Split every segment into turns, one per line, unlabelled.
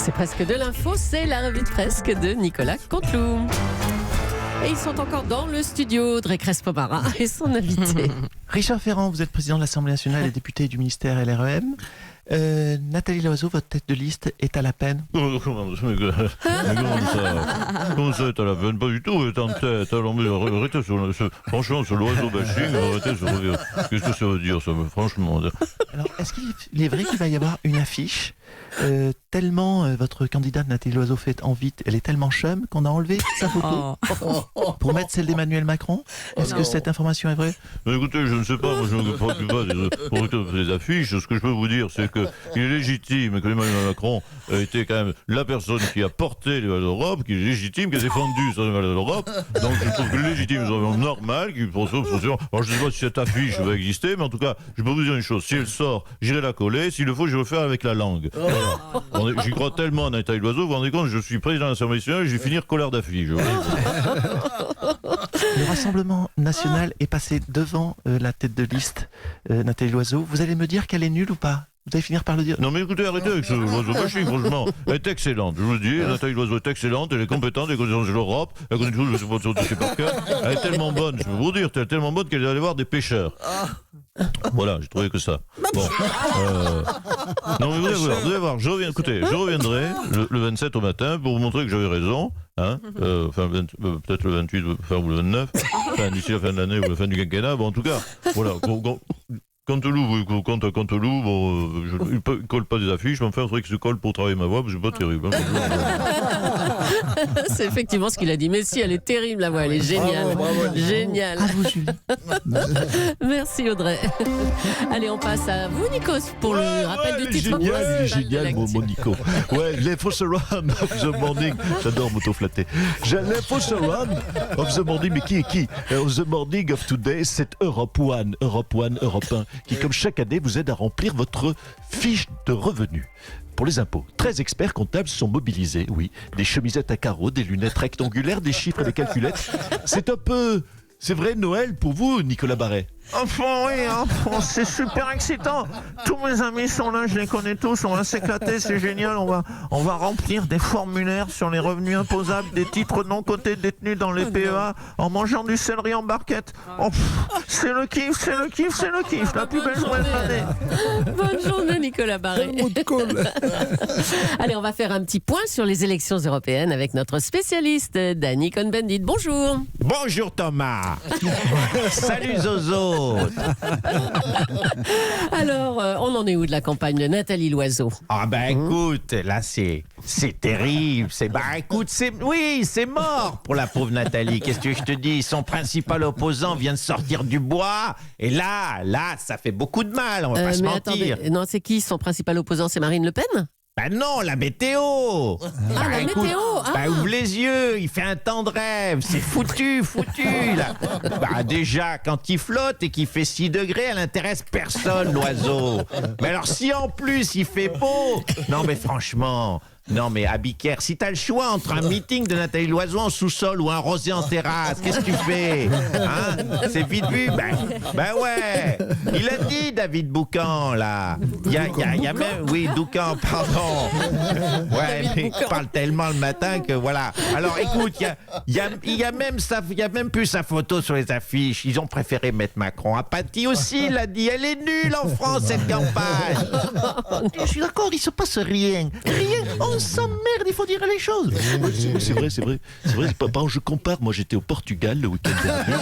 C'est presque de l'info, c'est la revue de presse de Nicolas Canteloup. Et ils sont encore dans le studio, Audrey Crespo-Marin et son invité.
Richard Ferrand, vous êtes président de l'Assemblée nationale et député du ministère LREM. Nathalie Loiseau, votre tête de liste est à la peine.
Comment ça est à la peine? Pas du tout, est en tête. Alors, mais arrêtez franchement, sur l'oiseau bashing, arrêtez sur... Qu'est-ce que ça veut dire, ça, franchement?
Alors, est-ce qu'il est vrai qu'il va y avoir une affiche tellement votre candidate Nathalie Loiseau fait envie, elle est tellement chum qu'on a enlevé sa photo pour mettre celle d'Emmanuel Macron? Est-ce que cette information est vraie?
Mais écoutez, je ne sais pas, moi je ne me préoccupe pas des affiches. Ce que je peux vous dire, c'est qu'il est légitime que Emmanuel Macron a été quand même la personne qui a porté les valeurs de l'Europe, qui est légitime, qui a défendu les valeurs de l'Europe. Donc je trouve que légitime, c'est vraiment normal. Alors je ne sais pas si cette affiche va exister, mais en tout cas, je peux vous dire une chose. Si elle sort, j'irai la coller. S'il le faut, je vais le faire avec la langue. Voilà. J'y crois tellement à Nathalie Loiseau, vous vous rendez compte, je suis président de l'Assemblée nationale, je vais finir colleur d'affiche.
Le Rassemblement national est passé devant la tête de liste Nathalie Loiseau. Vous allez me dire qu'elle est nulle ou pas? Vous allez finir par le dire.
Non mais écoutez, arrêtez avec ce Loiseau bashing, franchement. Elle est excellente, je vous le dis, Nathalie Loiseau est excellente, elle est compétente, elle connaît l'Europe, elle connaît tout, je sais pas de par cœur. Elle est tellement bonne, je peux vous dire, elle est tellement bonne qu'elle est allée voir des pêcheurs. Voilà, j'ai trouvé que ça. Bon. Non mais vous allez voir, je reviendrai le 27 au matin pour vous montrer que j'avais raison. Hein, peut-être le 28 ou le 29, d'ici la fin de l'année ou la fin du quinquennat. Bon, en tout cas, voilà. Canteloup, bon, il ne colle pas des affiches, mais enfin, il faudrait qu'il se colle pour travailler ma voix, parce que c'est pas terrible.
C'est effectivement ce qu'il a dit. Mais si, elle est terrible, la voix, elle est géniale. Géniale.
À vous, Julie.
Merci, Audrey. Allez, on passe à vous, Nikos, pour le rappel du titre.
Génial, mon Nico. Ouais, l'info run of the morning. J'adore m'auto-flatter. L'info run of the morning, mais qui est qui? Of the morning of today, c'est Europe One, Europe 1, qui, comme chaque année, vous aide à remplir votre fiche de revenus. Pour les impôts, 13 experts comptables sont mobilisés, oui. Des chemisettes à carreaux, des lunettes rectangulaires, des chiffres et des calculettes. C'est vrai Noël pour vous, Nicolas Barret?
Enfin oui, c'est super excitant. Tous mes amis sont là, je les connais tous, on va s'éclater, c'est génial. On va remplir des formulaires sur les revenus imposables, des titres non cotés détenus dans les PEA, en mangeant du céleri en barquette. C'est le kiff, la plus belle journée de l'année.
Bonne journée, Nicolas Barret. Allez, on va faire un petit point sur les élections européennes avec notre spécialiste, Danny Cohn-Bendit. Bonjour.
Bonjour Thomas. Salut Zozo.
Alors, on en est où de la campagne de Nathalie Loiseau?
Ah écoute, là c'est terrible. C'est mort pour la pauvre Nathalie. Qu'est-ce que je te dis? Son principal opposant vient de sortir du bois. Et là, ça fait beaucoup de mal, on va pas se mentir.
Attendez, non, c'est qui son principal opposant? C'est Marine Le Pen?
Ben non, la météo.
La météo.
Ouvre les yeux, il fait un temps de rêve. C'est foutu là. Déjà, quand il flotte et qu'il fait 6 degrés, elle intéresse personne, l'oiseau. Mais alors si en plus il fait beau, non mais franchement... Non mais Abiker, si t'as le choix entre un meeting de Nathalie Loiseau en sous-sol ou un rosé en terrasse, qu'est-ce que tu fais? Hein? C'est vite vu? Ben ouais. Il a dit David Boucan là. Il y a même, oui, Doucan, pardon. Ouais, mais il parle tellement le matin que voilà. Alors écoute, il y a même plus sa photo sur les affiches. Ils ont préféré mettre Macron. Apathy aussi, il a dit. Elle est nulle en France cette campagne.
Je suis d'accord, il se passe rien. On s'emmerde, il faut dire les choses.
C'est vrai. Je compare, moi j'étais au Portugal le week-end dernier.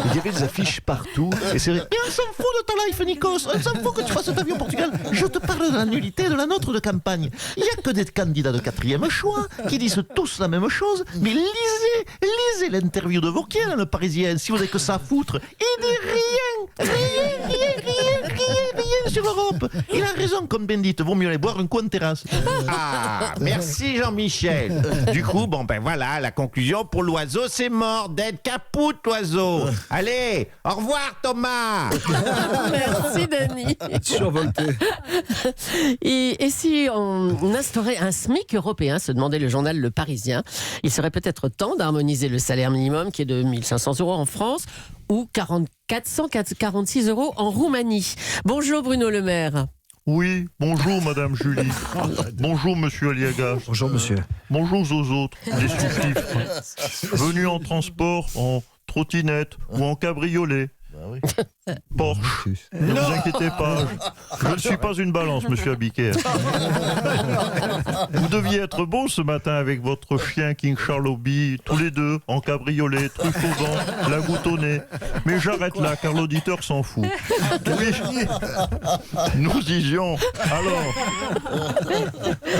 Il y avait des affiches partout. Et c'est vrai.
Mais on s'en fout de ta life, Nikos. On s'en fout que tu fasses ta vie au Portugal. Je te parle de la nullité de la nôtre de campagne. Il n'y a que des candidats de 4e choix qui disent tous la même chose. Mais lisez l'interview de Wauquiez, le Parisien. Si vous n'avez que ça à foutre, il dit rien sur l'Europe. Il a raison, comme Bendit. Vaut mieux aller boire un coup en terrasse.
Ah, merci Jean-Michel. Du coup, voilà, la conclusion pour l'oiseau, c'est mort, dead caput l'oiseau. Allez, au revoir Thomas.
Merci Dany.
Survolté.
Et si on instaurait un SMIC européen, se demandait le journal Le Parisien, il serait peut-être temps d'harmoniser le salaire minimum qui est de 1 500 € en France ou 446 € en Roumanie. Bonjour Bruno Le Maire.
Oui, bonjour Madame Julie. Bonjour Monsieur Aliaga.
Bonjour monsieur.
Bonjour aux autres, les sous-fifres. Venus en transport, en trottinette ou en cabriolet. Porsche. Ne vous inquiétez pas, je ne suis pas une balance, monsieur Abiker. Vous deviez être beau ce matin avec votre chien King Charloby, tous les deux, en cabriolet, truffe au vent, la goutte au nez. Mais j'arrête là, car l'auditeur s'en fout. Oui, nous disions, alors,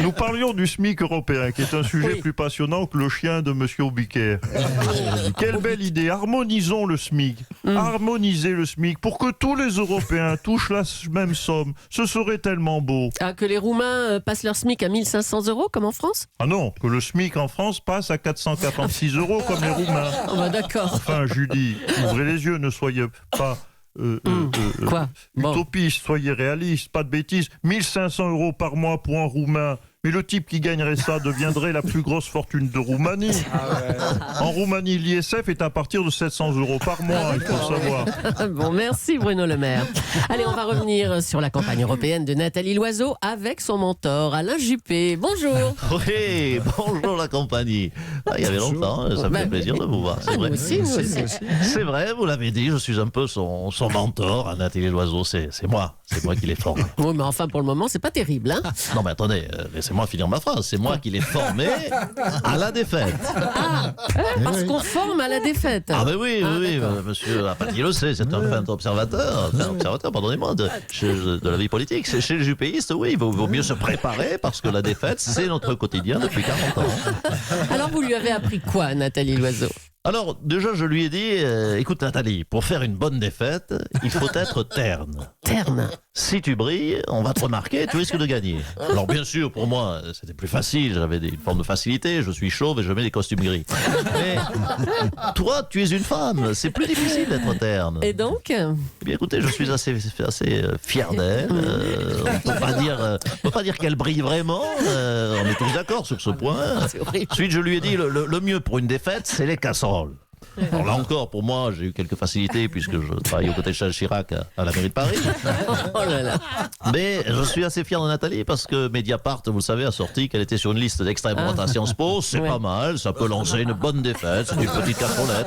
nous parlions du SMIC européen, qui est un sujet plus passionnant que le chien de monsieur Abiker. Quelle belle idée, harmonisons le SMIC. Harmoniser le SMIC pour que tous les Européens touchent la même somme. Ce serait tellement beau.
Ah, que les Roumains passent leur SMIC à 1500 € comme en France?
Ah non, que le SMIC en France passe à 446 € comme les Roumains.
Oh bah d'accord.
Enfin, Julie, ouvrez les yeux, ne soyez pas
Quoi? Bon.
utopiste, soyez réaliste, pas de bêtises. 1500 € par mois pour un Roumain. Mais le type qui gagnerait ça deviendrait la plus grosse fortune de Roumanie. En Roumanie, l'ISF est à partir de 700 € par mois, il faut le savoir.
Bon, merci Bruno Le Maire. Allez, on va revenir sur la campagne européenne de Nathalie Loiseau avec son mentor Alain Juppé. Bonjour.
Oui, bonjour la compagnie. Ah, il y avait longtemps, ça me fait plaisir de vous voir. C'est vrai.
Nous aussi.
C'est vrai, vous l'avez dit, je suis un peu son mentor. À Nathalie Loiseau, c'est moi qui l'ai formé.
Oui, mais enfin, pour le moment, c'est pas terrible, hein?
Non, mais attendez, laissez-moi finir ma phrase. C'est moi qui l'ai formé à la défaite.
Parce qu'on forme à la défaite.
Ah, ben oui, monsieur Apathy le sait, c'est un fin observateur, pardonnez-moi, de la vie politique. Chez les jupéistes, oui, il vaut mieux se préparer parce que la défaite, c'est notre quotidien depuis 40 ans.
Alors, vous lui avez appris quoi, Nathalie Loiseau?
Alors, déjà, je lui ai dit, écoute Nathalie, pour faire une bonne défaite, il faut être terne.
Terne.
Si tu brilles, on va te remarquer, tu risques de gagner. Alors bien sûr, pour moi, c'était plus facile, j'avais une forme de facilité, je suis chauve et je mets des costumes gris. Mais toi, tu es une femme, c'est plus difficile d'être terne.
Et donc?
Eh bien écoutez, je suis assez fier d'elle. On peut pas dire qu'elle brille vraiment, on est tous d'accord sur ce point. Ensuite, je lui ai dit, le mieux pour une défaite, c'est les casseroles. Alors là encore, pour moi, j'ai eu quelques facilités puisque je travaille aux côtés de Charles Chirac à la mairie de Paris.
Oh là là.
Mais je suis assez fier de Nathalie parce que Mediapart, vous le savez, a sorti qu'elle était sur une liste d'extrême droite à Sciences Po. C'est pas mal, ça peut lancer une bonne défaite, c'est une petite casserolette.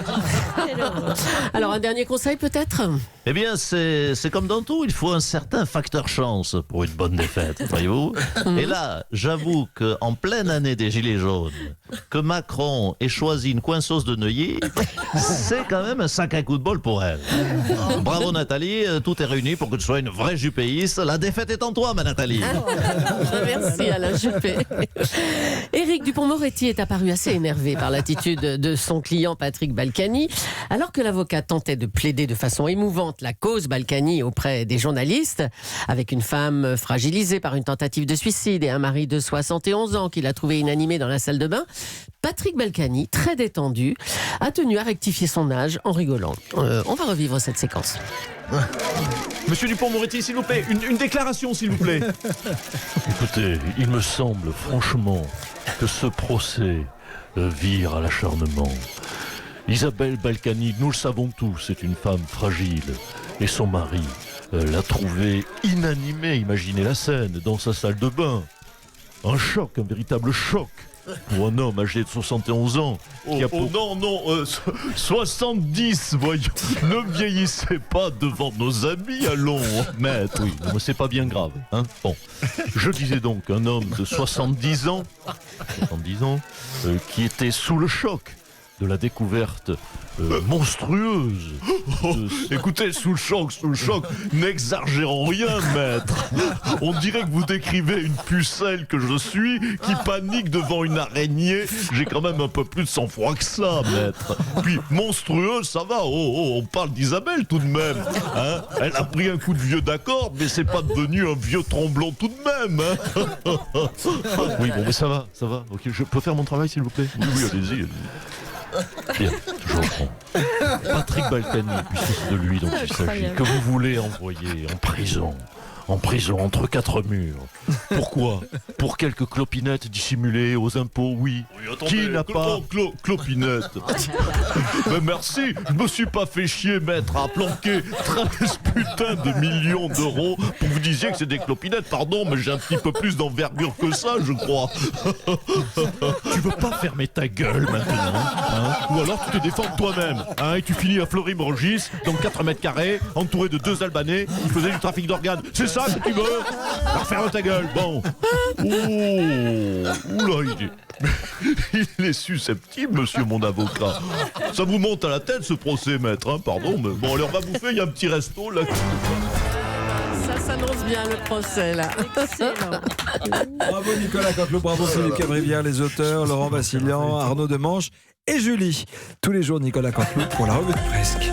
Alors, un dernier conseil peut-être?
Eh bien, c'est comme dans tout, il faut un certain facteur chance pour une bonne défaite, voyez-vous. Et là, j'avoue qu'en pleine année des Gilets jaunes, que Macron ait choisi une coinceuse de Neuilly, c'est quand même un sacré coup de bol pour elle. Bravo Nathalie, tout est réuni pour que tu sois une vraie jupéiste. La défaite est en toi, ma Nathalie.
Merci Alain Juppé. Éric Dupond-Moretti est apparu assez énervé par l'attitude de son client Patrick Balkany. Alors que l'avocat tentait de plaider de façon émouvante la cause Balkany auprès des journalistes, avec une femme fragilisée par une tentative de suicide et un mari de 71 ans qu'il a trouvé inanimé dans la salle de bain, Patrick Balkany, très détendu, a tenu à rectifier son âge en rigolant. On va revivre cette séquence.
Monsieur Dupond-Moretti, s'il vous plaît, une déclaration, s'il vous plaît.
Écoutez, il me semble franchement que ce procès vire à l'acharnement. Isabelle Balkany, nous le savons tous, c'est une femme fragile. Et son mari l'a trouvée inanimée, imaginez la scène, dans sa salle de bain. Un choc, un véritable choc. Pour un homme âgé de 71 ans.
Non, 70, voyons. Ne vieillissez pas devant nos amis, allons.
Maître, oui, mais c'est pas bien grave. Hein, bon, je disais donc un homme de 70 ans qui était sous le choc de la découverte monstrueuse.
Écoutez, sous le choc, n'exagérons rien, maître. On dirait que vous décrivez une pucelle que je suis qui panique devant une araignée. J'ai quand même un peu plus de sang-froid que ça, maître. Puis, monstrueuse, ça va. On parle d'Isabelle tout de même. Hein, elle a pris un coup de vieux d'accord, mais c'est pas devenu un vieux tremblant tout de même. Hein.
Oui, bon, mais ça va. Ok, je peux faire mon travail, s'il vous plaît? Oui, allez-y. Bien, je reprends. Patrick Balkany, puisque c'est de lui dont il s'agit, que vous voulez envoyer en prison
en prison entre quatre murs. Pourquoi? Pour quelques clopinettes dissimulées aux impôts, oui. Qui n'a pas clopinette? Mais merci, je me suis pas fait chier, maître, à planquer 13 putains de millions d'euros pour que vous disiez que c'est des clopinettes. Pardon, mais j'ai un petit peu plus d'envergure que ça, je crois. Tu veux pas fermer ta gueule maintenant, hein? Ou alors tu te défends toi-même, hein, et tu finis à Fleury-Mérogis, dans 4 mètres carrés, entouré de 2 Albanais qui faisaient du trafic d'organes. C'est ça que tu veux? Alors ferme ta gueule, bon. Oula, il est susceptible, monsieur mon avocat. Ça vous monte à la tête ce procès, maître, hein, pardon, mais bon, allez, on va bouffer, il y a un petit resto là.
Ça s'annonce bien le procès là.
Bravo Nicolas Canteloup, bravo Philippe Cabrivière, les auteurs, Laurent Vassilian, Arnaud Demanche et Julie. Tous les jours Nicolas Canteloup pour la revue de Presque.